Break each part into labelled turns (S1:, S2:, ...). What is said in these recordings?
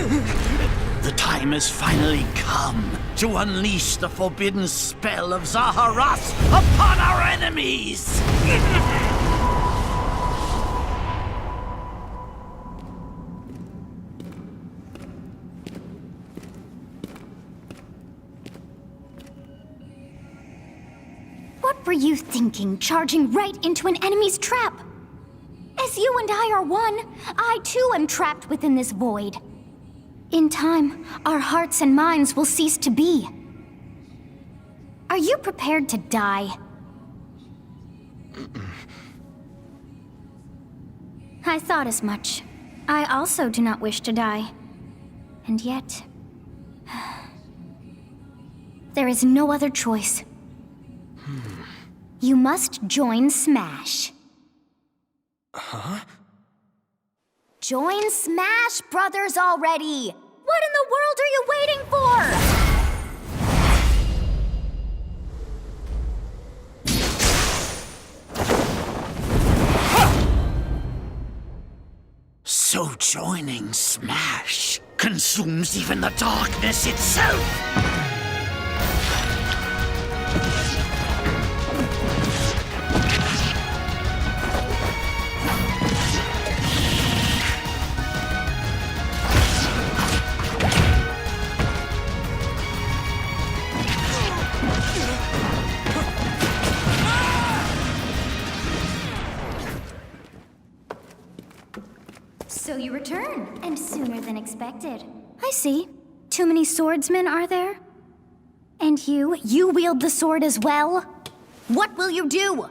S1: The time has finally come to unleash the forbidden spell of Zaharas upon our enemies!
S2: What were you thinking, charging right into an enemy's trap? As you and I are one, I too am trapped within this void. In time, our hearts and minds will cease to be. Are you prepared to die? I thought as much. I also do not wish to die. And yet... there is no other choice. You must join Smash.
S3: Huh?
S2: Join Smash Brothers already! What in the world are you waiting for?
S1: So joining Smash consumes even the darkness itself!
S2: So you return, and sooner than expected. I see. Too many swordsmen, are there? And you wield the sword as well? What will you do?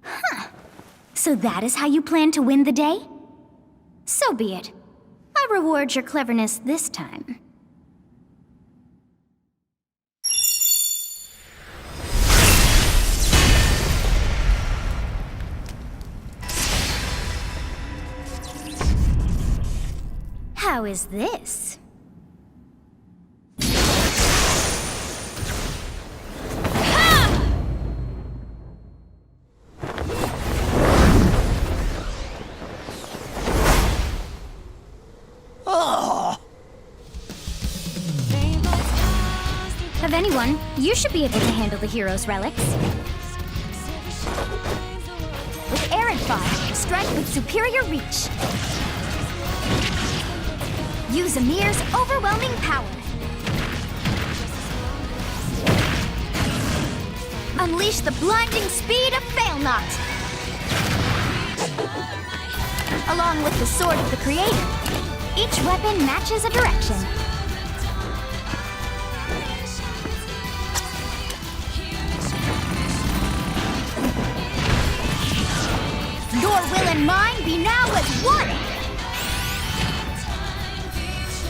S2: Huh. So that is how you plan to win the day? So be it. I reward your cleverness this time. How is this? Of anyone, you should be able to handle the hero's relics. With Arid Fire, strike with superior reach. Use Amir's overwhelming power. Unleash the blinding speed of Failnaught. Along with the Sword of the Creator, each weapon matches a direction. Your will and mine be now as one!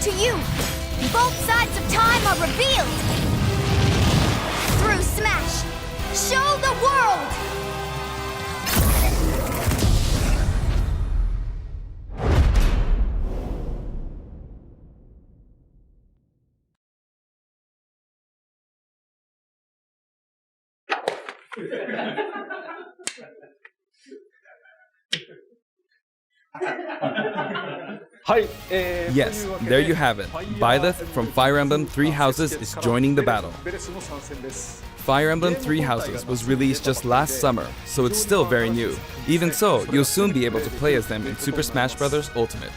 S2: To you, both sides of time are revealed! Through Smash, show the world!
S3: Yes, there you have it. Byleth from Fire Emblem Three Houses is joining the battle. Fire Emblem Three Houses was released just last summer, so it's still very new. Even so, you'll soon be able to play as them in Super Smash Bros. Ultimate.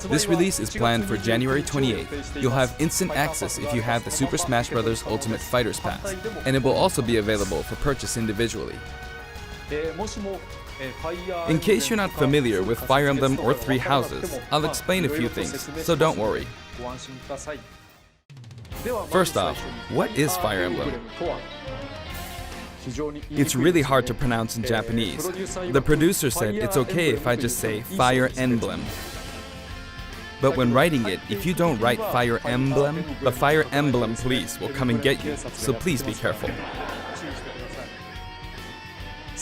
S3: This release is planned for January 28th. You'll have instant access if you have the Super Smash Bros. Ultimate Fighters Pass, and it will also be available for purchase individually. In case you're not familiar with Fire Emblem or Three Houses, I'll explain a few things, so don't worry. First off, what is Fire Emblem? It's really hard to pronounce in Japanese. The producer said it's okay if I just say Fire Emblem. But when writing it, if you don't write Fire Emblem, the Fire Emblem police will come and get you, so please be careful.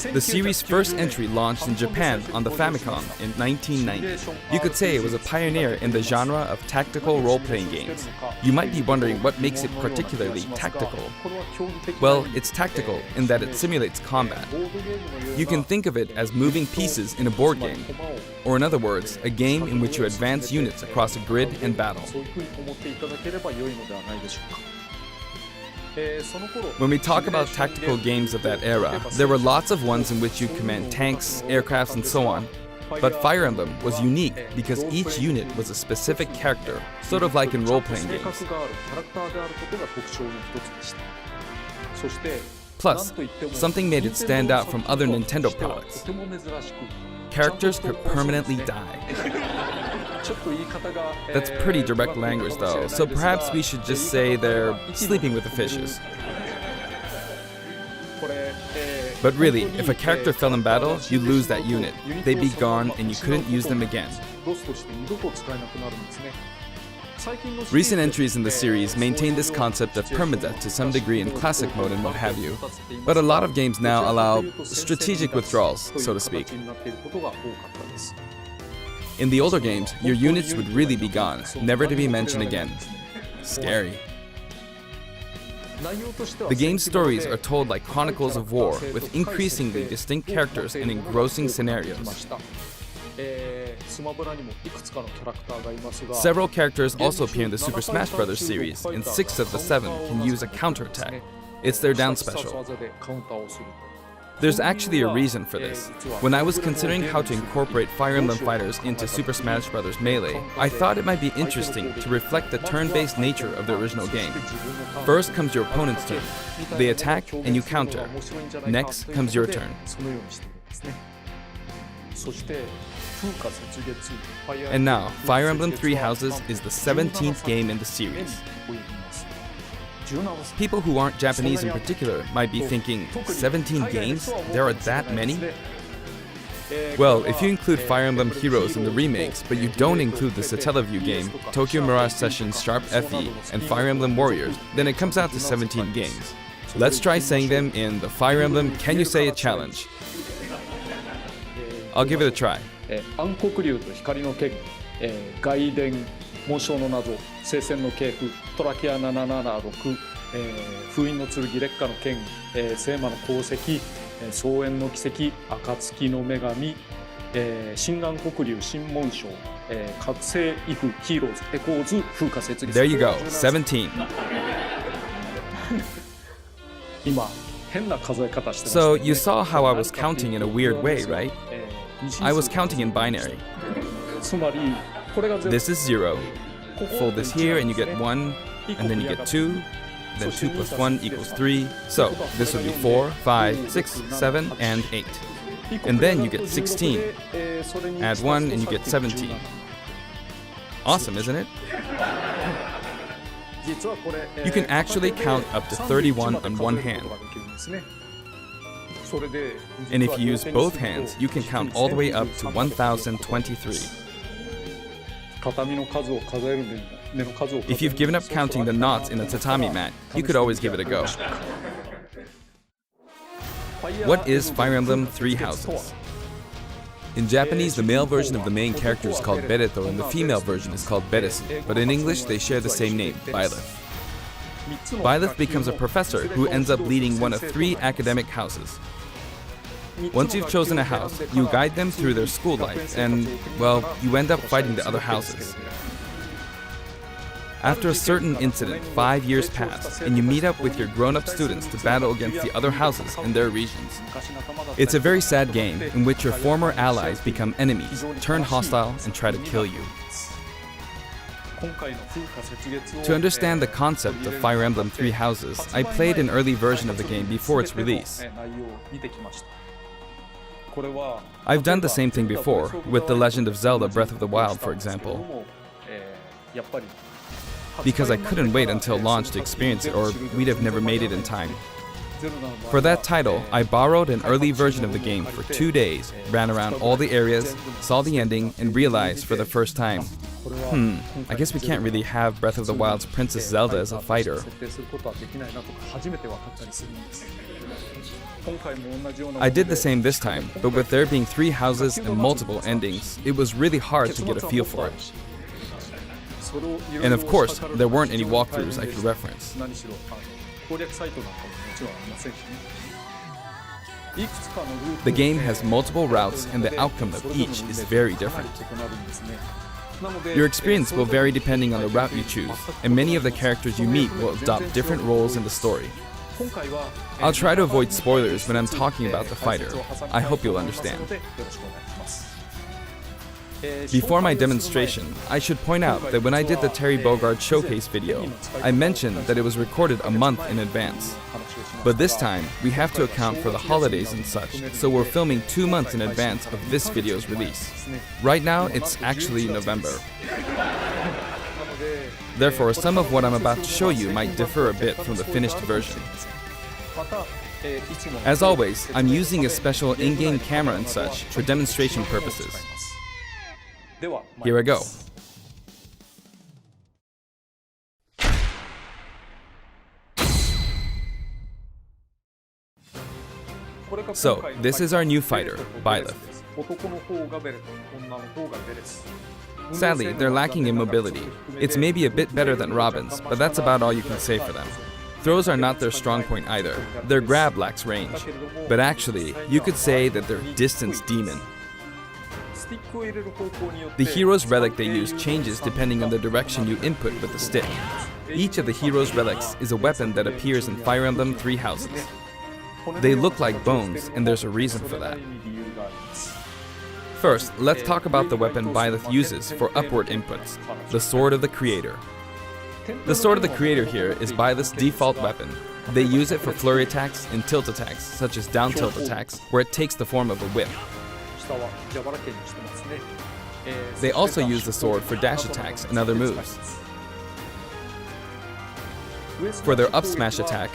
S3: The series' first entry launched in Japan on the Famicom in 1990. You could say it was a pioneer in the genre of tactical role-playing games. You might be wondering what makes it particularly tactical. Well, it's tactical in that it simulates combat. You can think of it as moving pieces in a board game, or in other words, a game in which you advance units across a grid and battle. When we talk about tactical games of that era, there were lots of ones in which you command tanks, aircrafts, and so on. But Fire Emblem was unique because each unit was a specific character, sort of like in role-playing games. Plus, something made it stand out from other Nintendo products. Characters could permanently die. That's pretty direct language though, so perhaps we should just say they're sleeping with the fishes. But really, if a character fell in battle, you'd lose that unit. They'd be gone and you couldn't use them again. Recent entries in the series maintain this concept of permadeath to some degree in classic mode and what have you. But a lot of games now allow strategic withdrawals, so to speak. In the older games, your units would really be gone, never to be mentioned again. Scary. The game's stories are told like chronicles of war, with increasingly distinct characters and engrossing scenarios. Several characters also appear in the Super Smash Bros. Series, and 6 of the 7 can use a counterattack. It's their down special. There's actually a reason for this. When I was considering how to incorporate Fire Emblem fighters into Super Smash Bros. Melee, I thought it might be interesting to reflect the turn-based nature of the original game. First comes your opponent's turn. They attack and you counter. Next comes your turn. And now, Fire Emblem Three Houses is the 17th game in the series. People who aren't Japanese in particular might be thinking, 17 games? There are that many? Well, if you include Fire Emblem Heroes in the remakes, but you don't include the Satellaview game, Tokyo Mirage Sessions Sharp FE, and Fire Emblem Warriors, then it comes out to 17 games. Let's try saying them in the Fire Emblem Can You Say It challenge. I'll give it a try.
S4: 暗黒竜と光の剣、外伝、紋章の謎、聖戦の系譜、トラキア776、封印の剣、烈火の剣、聖魔の功績、双縁の奇跡、暁の女神、新暗黒竜、新紋章、覚醒イフ、ヒーローズ、エコーズ、風化設立。
S3: There you go, 17.
S4: 今、変な数え方してます。
S3: So you saw how I was counting in a weird way, right? I was counting in binary. This is 0. Fold this here and you get 1, and then you get 2, then 2 plus 1 equals 3. So this would be 4, 5, 6, 7, and 8. And then you get 16. Add 1 and you get 17. Awesome, isn't it? You can actually count up to 31 on one hand. And if you use both hands, you can count all the way up to 1023. If you've given up counting the knots in a tatami mat, you could always give it a go. What is Fire Emblem Three Houses? In Japanese, the male version of the main character is called Bereto and the female version is called Beresu, but in English they share the same name, Byleth. Byleth becomes a professor who ends up leading one of 3 academic houses. Once you've chosen a house, you guide them through their school life and, well, you end up fighting the other houses. After a certain incident, 5 years pass, and you meet up with your grown-up students to battle against the other houses in their regions. It's a very sad game in which your former allies become enemies, turn hostile, and try to kill you. To understand the concept of Fire Emblem Three Houses, I played an early version of the game before its release. I've done the same thing before, with The Legend of Zelda Breath of the Wild, for example. Because I couldn't wait until launch to experience it, or we'd have never made it in time. For that title, I borrowed an early version of the game for 2 days, ran around all the areas, saw the ending, and realized for the first time, I guess we can't really have Breath of the Wild's Princess Zelda as a fighter. I did the same this time, but with there being 3 houses and multiple endings, it was really hard to get a feel for it. And of course, there weren't any walkthroughs I could reference. The game has multiple routes and the outcome of each is very different. Your experience will vary depending on the route you choose, and many of the characters you meet will adopt different roles in the story. I'll try to avoid spoilers when I'm talking about the fighter. I hope you'll understand. Before my demonstration, I should point out that when I did the Terry Bogard showcase video, I mentioned that it was recorded a month in advance. But this time, we have to account for the holidays and such, so we're filming 2 months in advance of this video's release. Right now, it's actually November. Therefore, some of what I'm about to show you might differ a bit from the finished version. As always, I'm using a special in-game camera and such for demonstration purposes. Here I go. So, this is our new fighter, Byleth. Sadly, they're lacking in mobility. It's maybe a bit better than Robin's, but that's about all you can say for them. Throws are not their strong point either. Their grab lacks range. But actually, you could say that they're distance demon. The hero's relic they use changes depending on the direction you input with the stick. Each of the hero's relics is a weapon that appears in Fire Emblem 3 houses. They look like bones, and there's a reason for that. First, let's talk about the weapon Byleth uses for upward inputs, the Sword of the Creator. The Sword of the Creator here is Byleth's default weapon. They use it for flurry attacks and tilt attacks, such as down tilt attacks, where it takes the form of a whip. They also use the sword for dash attacks and other moves. For their up smash attack,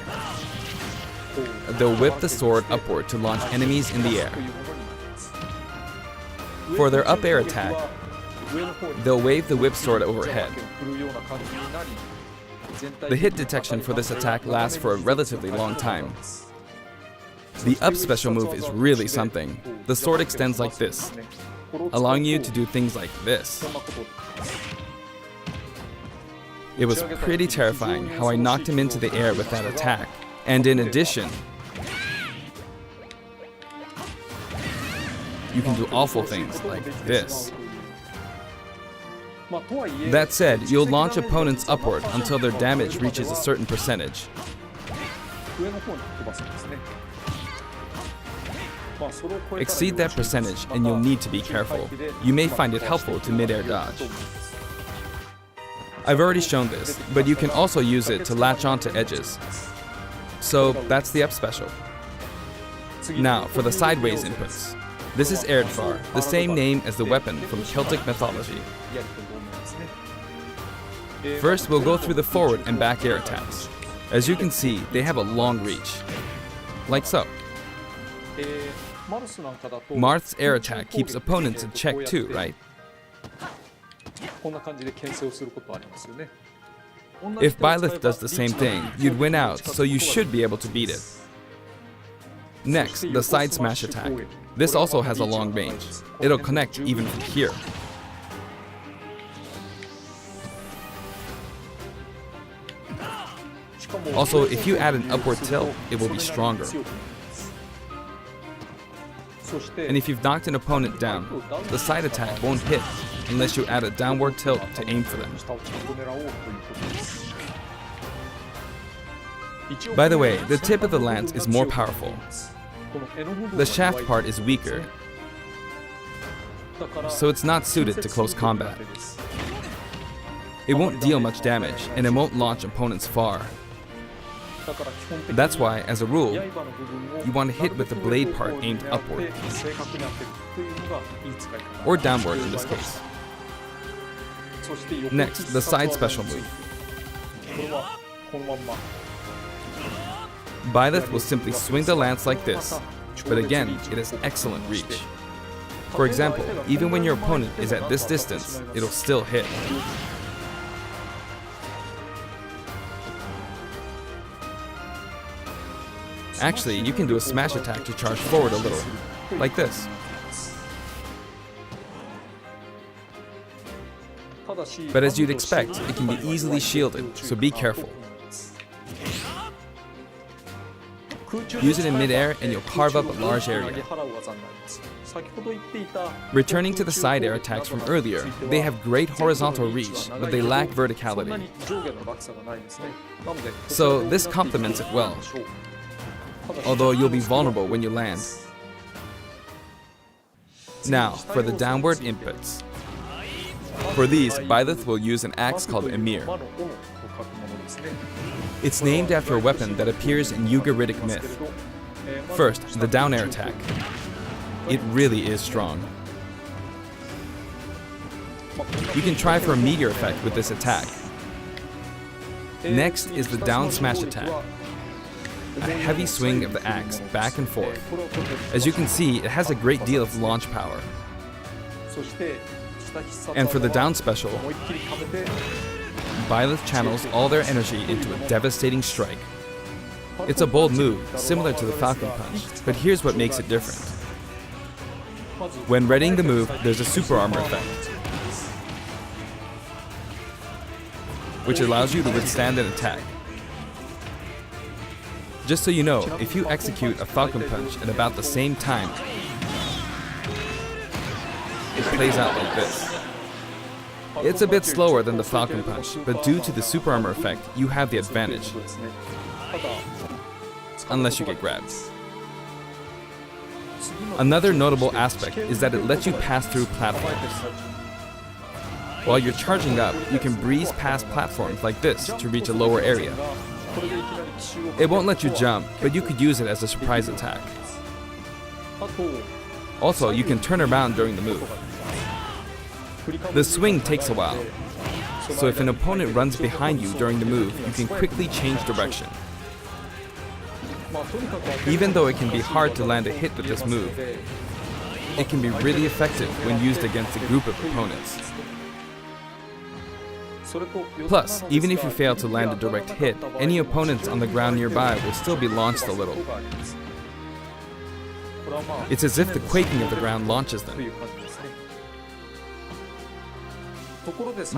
S3: they'll whip the sword upward to launch enemies in the air. For their up air attack, they'll wave the whip sword overhead. The hit detection for this attack lasts for a relatively long time. The up special move is really something. The sword extends like this, allowing you to do things like this. It was pretty terrifying how I knocked him into the air with that attack. And in addition, you can do awful things like this. That said, you'll launch opponents upward until their damage reaches a certain percentage. Exceed that percentage and you'll need to be careful. You may find it helpful to mid-air dodge. I've already shown this, but you can also use it to latch onto edges. So that's the up special. Now for the sideways inputs. This is Erdvar, the same name as the weapon from Celtic mythology. First, we'll go through the forward and back air attacks. As you can see, they have a long reach. Like so. Marth's air attack keeps opponents in check too, right? If Byleth does the same thing, you'd win out, so you should be able to beat it. Next, the side smash attack. This also has a long range. It'll connect even from here. Also, if you add an upward tilt, it will be stronger. And if you've knocked an opponent down, the side attack won't hit unless you add a downward tilt to aim for them. By the way, the tip of the lance is more powerful. The shaft part is weaker, so it's not suited to close combat. It won't deal much damage, and it won't launch opponents far. That's why, as a rule, you want to hit with the blade part aimed upward, or downward in this case. Next, the side special move. Byleth will simply swing the lance like this, but again, it has excellent reach. For example, even when your opponent is at this distance, it'll still hit. Actually, you can do a smash attack to charge forward a little, like this. But as you'd expect, it can be easily shielded, so be careful. Use it in midair and you'll carve up a large area. Returning to the side air attacks from earlier, they have great horizontal reach, but they lack verticality. So this complements it well, although you'll be vulnerable when you land. Now, for the downward inputs. For these, Byleth will use an axe called Emir. It's named after a weapon that appears in Ugaritic myth. First, the down air attack. It really is strong. You can try for a meteor effect with this attack. Next is the down smash attack. A heavy swing of the axe back and forth. As you can see, it has a great deal of launch power. And for the down special, Byleth channels all their energy into a devastating strike. It's a bold move, similar to the Falcon Punch, but here's what makes it different. When readying the move, there's a super armor effect, which allows you to withstand an attack. Just so you know, if you execute a Falcon Punch at about the same time, it plays out like this. It's a bit slower than the Falcon Punch, but due to the super armor effect, you have the advantage. Unless you get grabbed. Another notable aspect is that it lets you pass through platforms. While you're charging up, you can breeze past platforms like this to reach a lower area. It won't let you jump, but you could use it as a surprise attack. Also, you can turn around during the move. The swing takes a while, so if an opponent runs behind you during the move, you can quickly change direction. Even though it can be hard to land a hit with this move, it can be really effective when used against a group of opponents. Plus, even if you fail to land a direct hit, any opponents on the ground nearby will still be launched a little. It's as if the quaking of the ground launches them.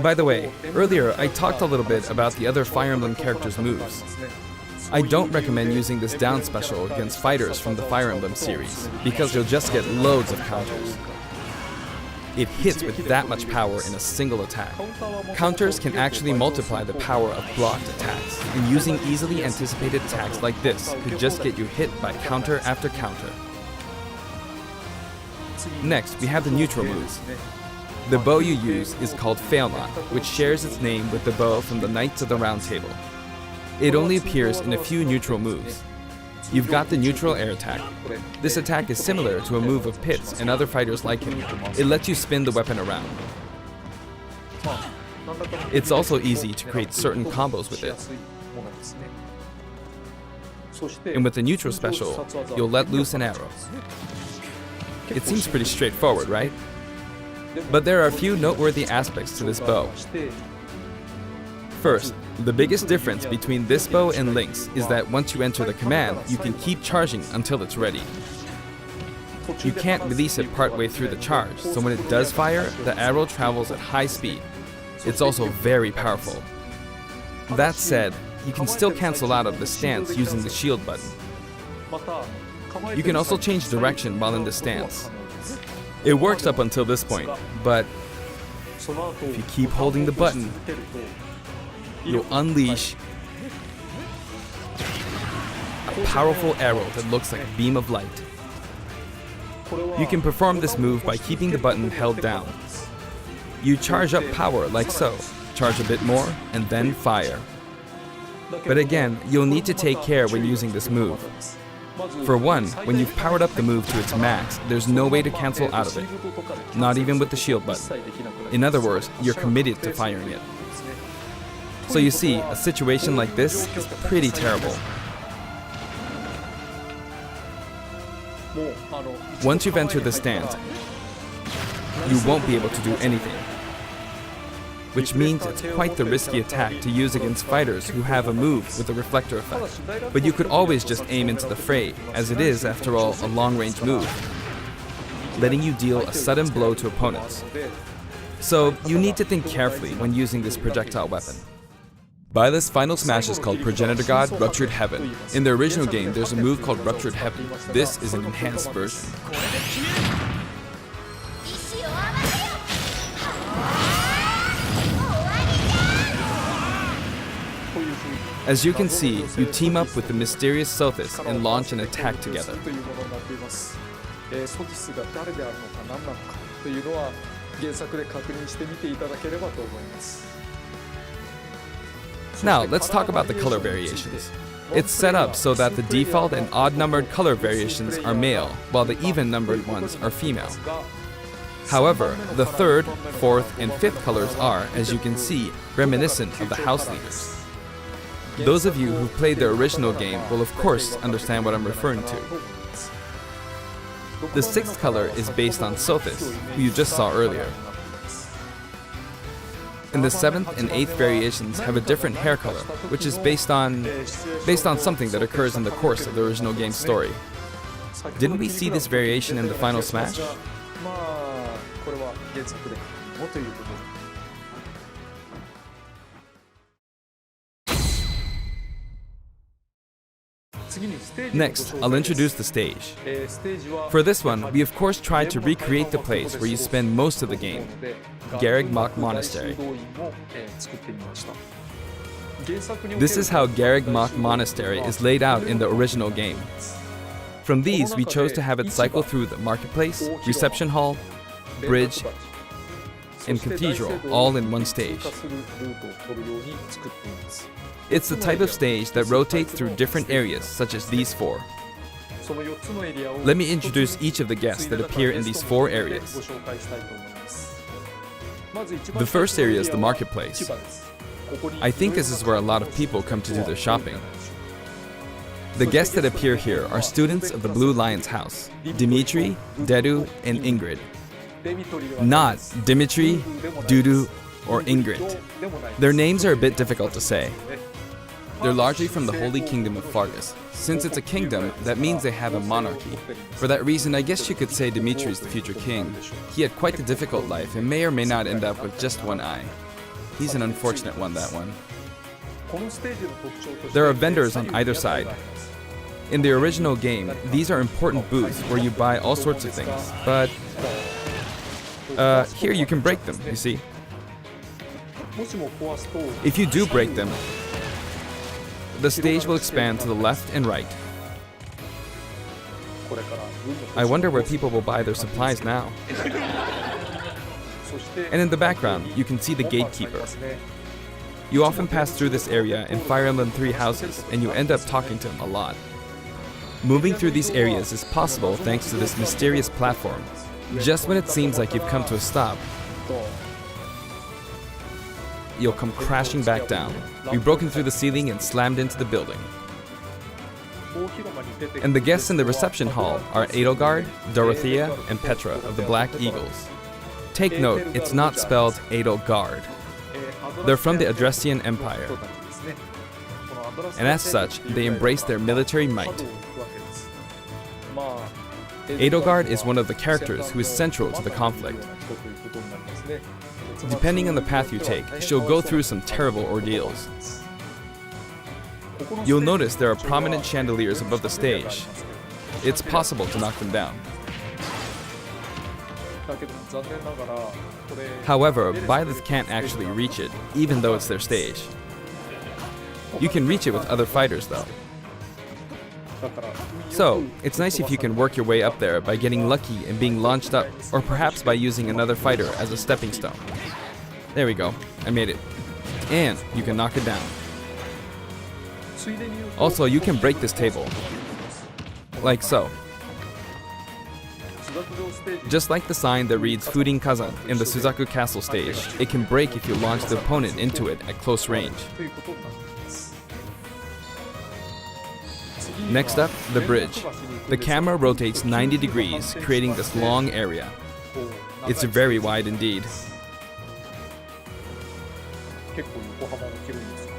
S3: By the way, earlier I talked a little bit about the other Fire Emblem characters' moves. I don't recommend using this down special against fighters from the Fire Emblem series, because you'll just get loads of counters. It hits with that much power in a single attack. Counters can actually multiply the power of blocked attacks, and using easily anticipated attacks like this could just get you hit by counter after counter. Next, we have the neutral moves. The bow you use is called Fail Not, which shares its name with the bow from the Knights of the Round Table. It only appears in a few neutral moves. You've got the neutral air attack. This attack is similar to a move of Pit's and other fighters like him. It lets you spin the weapon around. It's also easy to create certain combos with it. And with the neutral special, you'll let loose an arrow. It seems pretty straightforward, right? But there are a few noteworthy aspects to this bow. First, the biggest difference between this bow and Link's is that once you enter the command, you can keep charging until it's ready. You can't release it partway through the charge, so when it does fire, the arrow travels at high speed. It's also very powerful. That said, you can still cancel out of the stance using the shield button. You can also change direction while in the stance. It works up until this point, but if you keep holding the button, you'll unleash a powerful arrow that looks like a beam of light. You can perform this move by keeping the button held down. You charge up power like so, charge a bit more, and then fire. But again, you'll need to take care when using this move. For one, when you've powered up the move to its max, there's no way to cancel out of it, not even with the shield button. In other words, you're committed to firing it. So you see, a situation like this is pretty terrible. Once you've entered the stance, you won't be able to do anything. which means it's quite the risky attack to use against fighters who have a move with a reflector effect. But you could always just aim into the fray, as it is, after all, a long-range move, letting you deal a sudden blow to opponents. So you need to think carefully when using this projectile weapon. Byleth's final smash is called Progenitor God Ruptured Heaven. In the original game, there's a move called Ruptured Heaven. This is an enhanced version. As you can see, you team up with the mysterious Tthe and launch an attack together. Now, let's talk about the color variations. It's set up so that the default and odd-numbered color variations are male, while the even-numbered ones are female. However, the third, fourth, and fifth colors are, as you can see, reminiscent of the house leaders. Those of you who played the original game will of course understand what I'm referring to. The sixth color is based on Tthe, who you just saw earlier. And the seventh and eighth variations have a different hair color, which is based on something that occurs in the course of the original game's story. Didn't we see this variation in the final smash? Next, I'll introduce the stage. For this one, we of course tried to recreate the place where you spend most of the game, Garreg Mach Monastery. This is how Garreg Mach Monastery is laid out in the original game. From these, we chose to have it cycle through the marketplace, reception hall, bridge, and cathedral, all in one stage. It's the type of stage that rotates through different areas, such as these four. Let me introduce each of the guests that appear in these four areas. The first area is the marketplace. I think this is where a lot of people come to do their shopping. The guests that appear here are students of the Blue Lion's house, Dimitri, Dedu, and Ingrid. Not Dimitri, Dudu, or Ingrid. Their names are a bit difficult to say. They're largely from the Holy Kingdom of Fargus. Since it's a kingdom, that means they have a monarchy. For that reason, I guess you could say Dimitri's the future king. He had quite a difficult life and may or may not end up with just one eye. He's an unfortunate one, that one. There are vendors on either side. In the original game, these are important booths where you buy all sorts of things, but here you can break them, you see. If you do break them, the stage will expand to the left and right. I wonder where people will buy their supplies now. And in the background, you can see the gatekeeper. You often pass through this area in Fire Emblem 3 houses, and you end up talking to him a lot. Moving through these areas is possible thanks to this mysterious platform. Just when it seems like you've come to a stop, you'll come crashing back down. Be broken through the ceiling and slammed into the building. And the guests in the reception hall are Edelgard, Dorothea, and Petra of the Black Eagles. Take note, it's not spelled Edelgard. They're from the Adressian Empire. And as such, they embrace their military might. Edelgard is one of the characters who is central to the conflict. Depending on the path you take, she'll go through some terrible ordeals. You'll notice there are prominent chandeliers above the stage. It's possible to knock them down. However, Byleth can't actually reach it, even though it's their stage. You can reach it with other fighters, though. So, it's nice if you can work your way up there by getting lucky and being launched up, or perhaps by using another fighter as a stepping stone. There we go, I made it. And you can knock it down. Also, you can break this table. Like so. Just like the sign that reads Furin Kazan in the Suzaku Castle stage, it can break if you launch the opponent into it at close range. Next up, the bridge. The camera rotates 90 degrees, creating this long area. It's very wide indeed.
S4: 結構横幅が広いんですよ。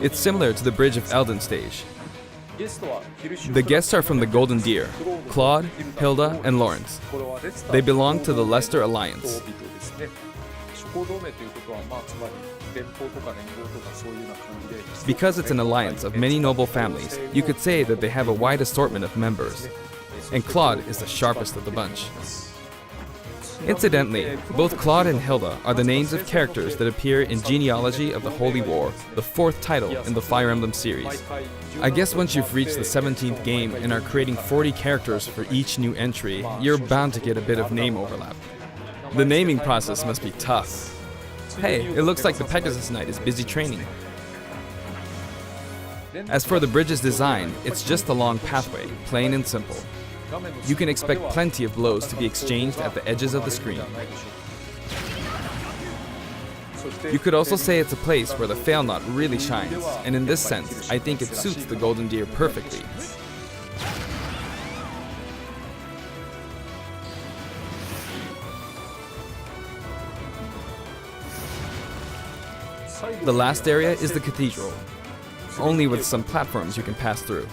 S3: It's similar to the Bridge of Elden stage.
S4: ゲストはヒルシュ
S3: The guests are from the Golden Deer, Claude, Hilda, and Lawrence.
S4: これはレスター
S3: They belong to the Leicester Alliance.
S4: 人々ですね。諸侯同盟ということはまあつまり連邦とか連合とかそういうような感じで
S3: Because it's an alliance of many noble families, you could say that they have a wide assortment of members. And Claude is the sharpest of the bunch. Incidentally, both Claude and Hilda are the names of characters that appear in Genealogy of the Holy War, the 4th title in the Fire Emblem series. I guess once you've reached the 17th game and are creating 40 characters for each new entry, you're bound to get a bit of name overlap. The naming process must be tough. Hey, it looks like the Pegasus Knight is busy training. As for the bridge's design, it's just a long pathway, plain and simple. You can expect plenty of blows to be exchanged at the edges of the screen. You could also say it's a place where the fail knot really shines, and in this sense, I think it suits the Golden Deer perfectly. The last area is the Cathedral, only with some platforms you can pass through.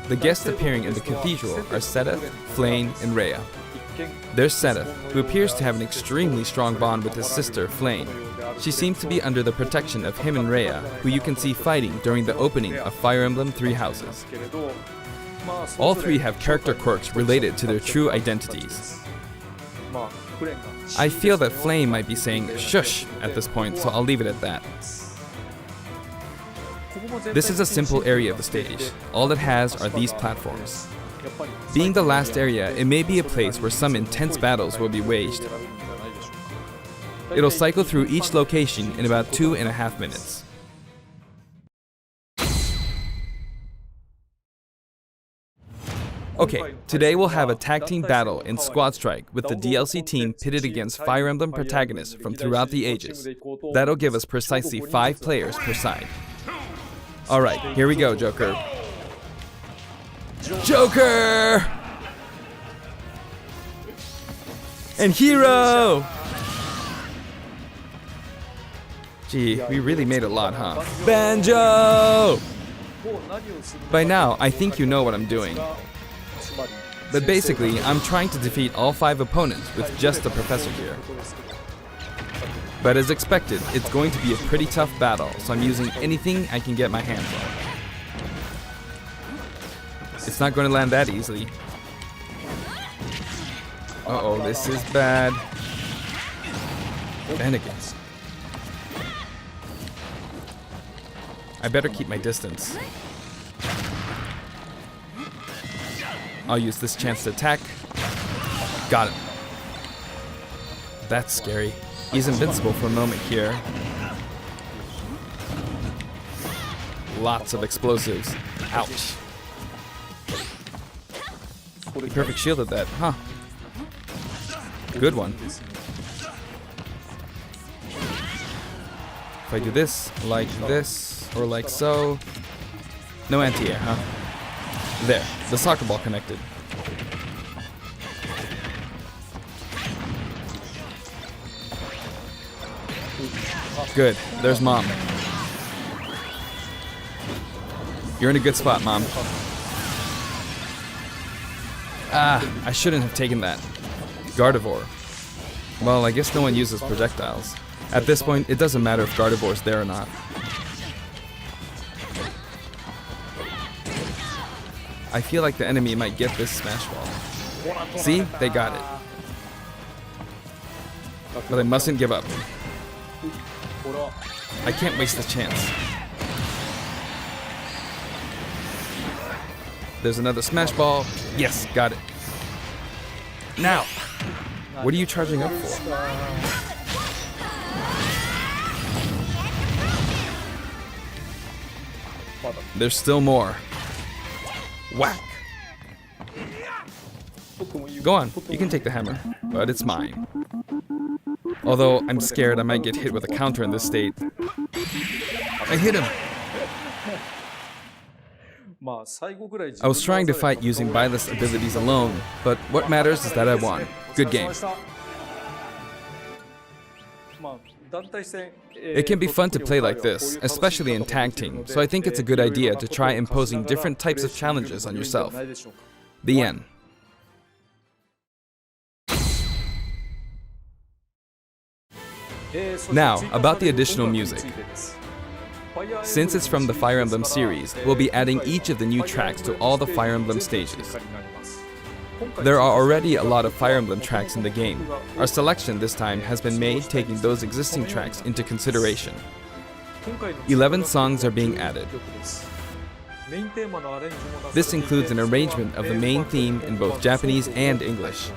S3: The guests appearing in the Cathedral are Tthe, Flayn, and Rhea. There's Tthe, who appears to have an extremely strong bond with his sister, Flayn. She seems to be under the protection of him and Rhea, who you can see fighting during the opening of Fire Emblem 3 Houses. All three have character quirks related to their true identities. I feel that Flayn might be saying shush at this point, so I'll leave it at that. This is a simple area of the stage. All it has are these platforms. Being the last area, it may be a place where some intense battles will be waged. It'll cycle through each location in about 2.5 minutes. Okay, today we'll have a tag team battle in Squad Strike with the DLC team pitted against Fire Emblem protagonists from throughout the ages. That'll give us precisely 5 players per side. Alright, here we go, Joker. Joker! And Hero! Gee, we really made a lot, huh? Banjo! By now, I think you know what I'm doing. But basically, I'm trying to defeat all 5 opponents with just the professor here. But as expected, it's going to be a pretty tough battle, so I'm using anything I can get my hands on. It's not going to land that easily. Uh-oh, this is bad. Bennigan. I better keep my distance. I'll use this chance to attack. Got him. That's scary. He's invincible for a moment here. Lots of explosives. Ouch. He perfect shielded that, huh? Good one. If I do this, or like so. No anti-air, huh? There, the soccer ball connected. Good, there's Mom. You're in a good spot, Mom. Ah, I shouldn't have taken that. Gardevoir. Well, I guess no one uses projectiles. At this point, it doesn't matter if Gardevoir's there or not. I feel like the enemy might get this smash ball. See? They got it. But I mustn't give up. I can't waste this chance. There's another smash ball. Yes, got it. Now! What are you charging up for? There's still more. Whack! Go on, you can take the hammer, but it's mine. Although I'm scared I might get hit with a counter in this state. I hit him! I was trying to fight using Byleth's abilities alone, but what matters is that I won. Good game. It can be fun to play like this, especially in tag team, so I think it's a good idea to try imposing different types of challenges on yourself. The end. Now, about the additional music. Since it's from the Fire Emblem series, we'll be adding each of the new tracks to all the Fire Emblem stages. There are already a lot of Fire Emblem tracks in the game. Our selection this time has been made taking those existing tracks into consideration. 11 songs are being added. This includes an arrangement of the main theme in both Japanese and English.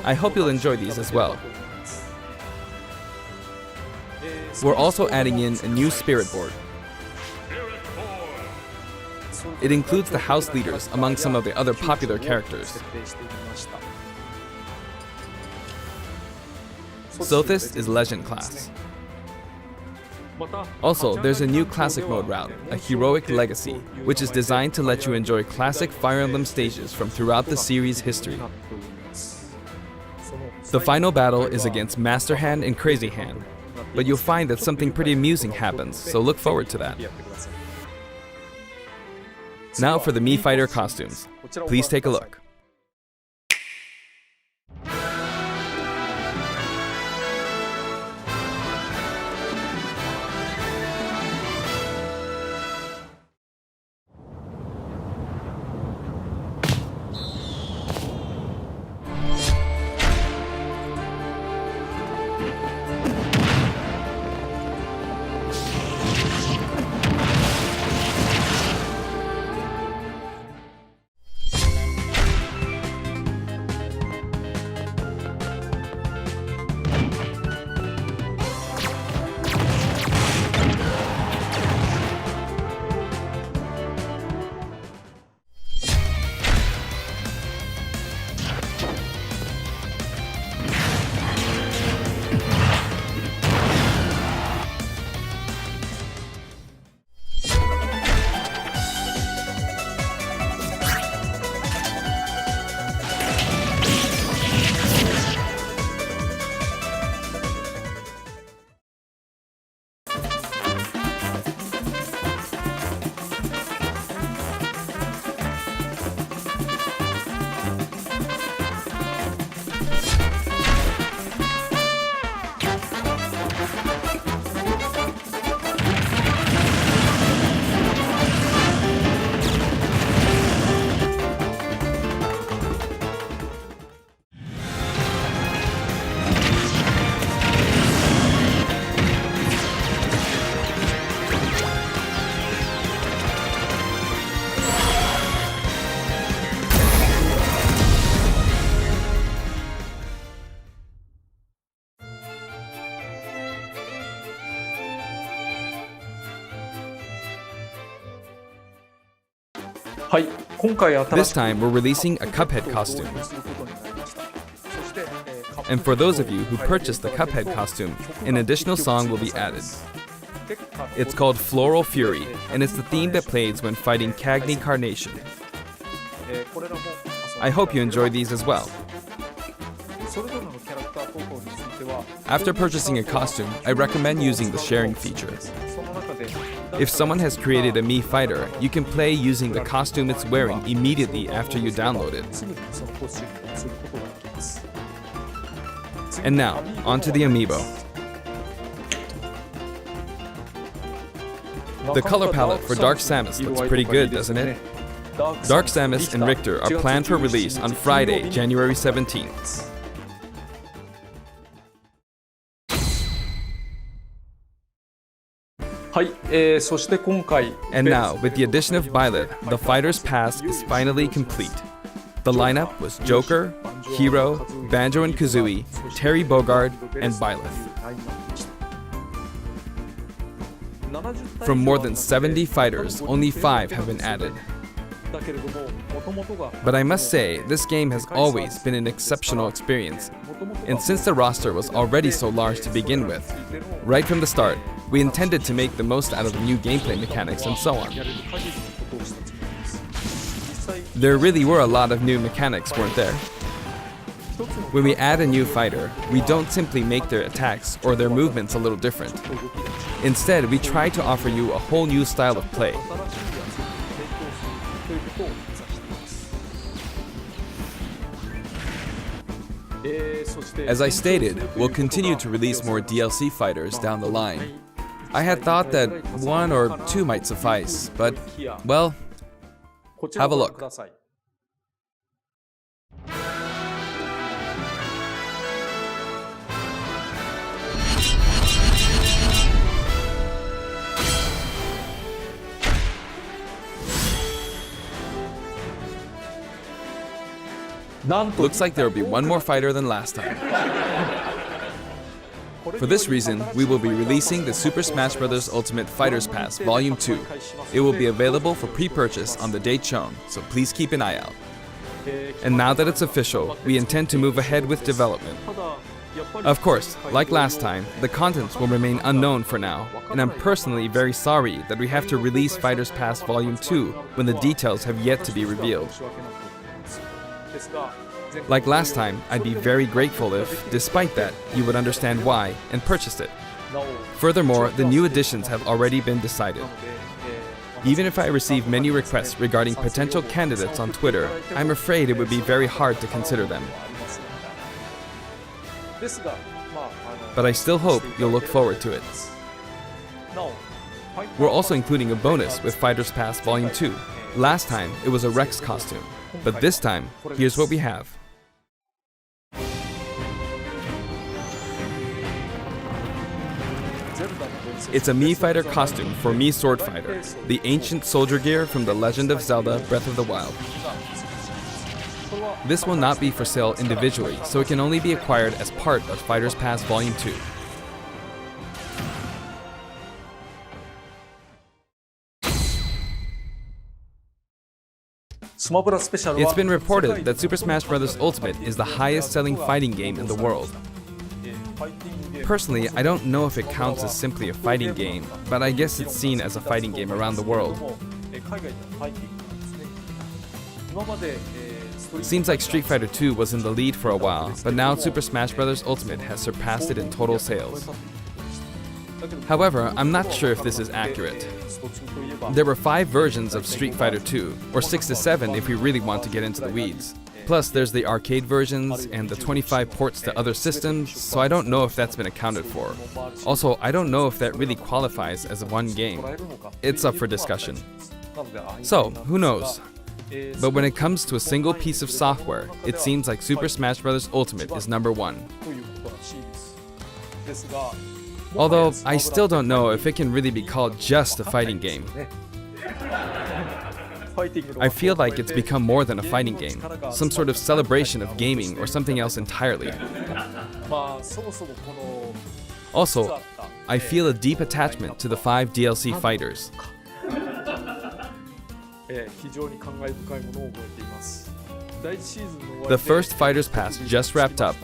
S3: I hope you'll enjoy these as well. We're also adding in a new spirit board. It includes the house leaders among some of the other popular characters. Sothis is Legend class. Also, there's a new Classic Mode route, a Heroic Legacy, which is designed to let you enjoy classic Fire Emblem stages from throughout the series' history. The final battle is against Master Hand and Crazy Hand, but you'll find that something pretty amusing happens, so look forward to that. Now for the Mii Fighter costumes. Please take a look. This time, we're releasing a Cuphead costume. And for those of you who purchased the Cuphead costume, an additional song will be added. It's called Floral Fury, and it's the theme that plays when fighting Cagney Carnation. I hope you enjoy these as well. After purchasing a costume, I recommend using the sharing feature. If someone has created a Mii Fighter, you can play using the costume it's wearing immediately after you download it. And now, onto the amiibo. The color palette for Dark Samus looks pretty good, doesn't it? Dark Samus and Richter are planned for release on Friday, January 17th. And now, with the addition of Byleth, the Fighter's Pass is finally complete. The lineup was Joker, Hero, Banjo and Kazooie, Terry Bogard, and Byleth. From more than 70 fighters, only 5 have been added. But I must say, this game has always been an exceptional experience. And since the roster was already so large to begin with, right from the start, we intended to make the most out of the new gameplay mechanics and so on. There really were a lot of new mechanics, weren't there? When we add a new fighter, we don't simply make their attacks or their movements a little different. Instead, we try to offer you a whole new style of play. As I stated, we'll continue to release more DLC fighters down the line. I had thought that 1 or 2 might suffice, but, well, have a look. Looks like there will be one more fighter than last time. For this reason, we will be releasing the Super Smash Bros. Ultimate Fighters Pass Volume 2. It will be available for pre-purchase on the date shown, so please keep an eye out. And now that it's official, we intend to move ahead with development. Of course, like last time, the contents will remain unknown for now, and I'm personally very sorry that we have to release Fighters Pass Volume 2 when the details have yet to be revealed. Like last time, I'd be very grateful if, despite that, you would understand why and purchase it. Furthermore, the new additions have already been decided. Even if I receive many requests regarding potential candidates on Twitter, I'm afraid it would be very hard to consider them. But I still hope you'll look forward to it. We're also including a bonus with Fighters Pass Volume 2. Last time, it was a Rex costume. But this time, here's what we have. It's a Mii Fighter costume for Mii Sword Fighter, the ancient soldier gear from The Legend of Zelda Breath of the Wild. This will not be for sale individually, so it can only be acquired as part of Fighters Pass Volume 2. It's been reported that Super Smash Bros. Ultimate is the highest-selling fighting game in the world. Personally, I don't know if it counts as simply a fighting game, but I guess it's seen as a fighting game around the world. Seems like Street Fighter 2 was in the lead for a while, but now Super Smash Bros. Ultimate has surpassed it in total sales. However, I'm not sure if this is accurate. There were 5 versions of Street Fighter 2, or 6 to 7 if we really want to get into the weeds. Plus, there's the arcade versions and the 25 ports to other systems, so I don't know if that's been accounted for. Also, I don't know if that really qualifies as one game. It's up for discussion. So, who knows? But when it comes to a single piece of software, it seems like Super Smash Bros. Ultimate is number 1. Although, I still don't know if it can really be called just a fighting game. I feel like it's become more than a fighting game, some sort of celebration of gaming or something else entirely. Also, I feel a deep attachment to the 5 DLC fighters. The first Fighters Pass just wrapped up,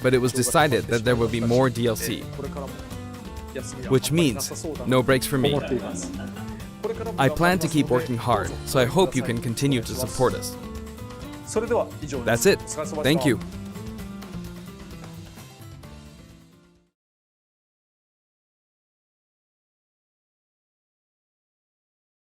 S3: but it was decided that there will be more DLC, which means no breaks for me. I plan to keep working hard, so I hope you can continue to support us. That's it. Thank you.